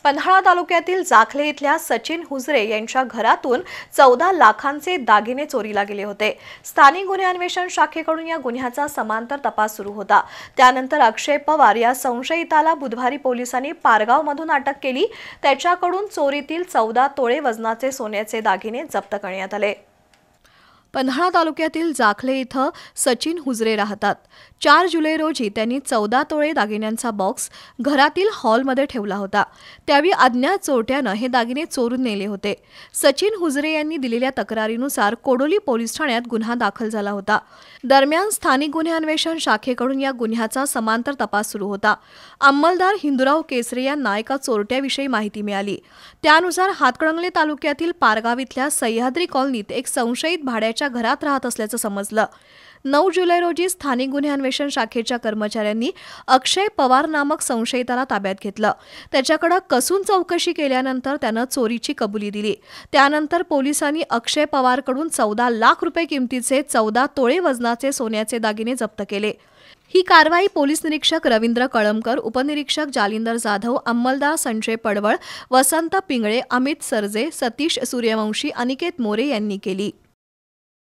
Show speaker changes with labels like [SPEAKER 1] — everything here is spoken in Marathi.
[SPEAKER 1] पन्हाळा तालुक्यातील जाखले इथल्या सचिन हुजरे यांच्या घरातून 14 लाखांचे दागिने चोरीला गेले होते। स्थानिक गुन्हे अन्वेषण शाखेकडून या गुन्ह्याचा समांतर तपास सुरू होता। त्यानंतर अक्षय पवार या संशयिताला बुधवारी पोलिसांनी पारगावमधून अटक केली। त्याच्याकडून चोरीतील 14 तोळे वजनाचे सोन्याचे दागिने जप्त करण्यात आले। पन्हाळा तालुक्यातील जाखले इथं सचिन हुजरे राहतात। 4 जुलै रोजी त्यांनी 14 तोळे दागिन्यांचा बॉक्स घरातील हॉलमध्ये ठेवला होता। त्यावेळी अज्ञात चोरट्यानं हे दागिने चोरून नेले होते। सचिन हुजरे यांनी दिलेल्या तक्रारीनुसार कोडोली पोलीस ठाण्यात गुन्हा दाखल झाला होता। दरम्यान स्थानिक गुन्हे अन्वेषण शाखेकडून या गुन्ह्याचा समांतर तपास सुरू होता। अंमलदार हिंदूराव केसरे यांना एका चोरट्याविषयी माहिती मिळाली। त्यानुसार हातकणंगले तालुक्यातील पारगाव इथल्या सह्याद्री कॉलनीत एक संशयित भाड्याच्या घरात राहत असल्याचं समजलं। 9 जुलै रोजी स्थानिक गुन्हे अन्वेषण शाखेच्या कर्मचाऱ्यांनी अक्षय पवार नामक संशयिताला ताब्यात घेतलं। त्याच्याकडे कसून चौकशी केल्यानंतर त्यानं चोरीची कबुली दिली। त्यानंतर पोलिसांनी अक्षय पवारकडून 14 लाख रुपये किमतीचे 14 तोळे वजनाचे सोन्याचे दागिने जप्त केले। ही कारवाई पोलीस निरीक्षक रवींद्र कळमकर, उपनिरीक्षक जालिंदर जाधव, अंमलदार संजय पडवळ, वसंत पिंगळे, अमित सरजे, सतीश सूर्यवंशी, अनिकेत मोरे यांनी केली।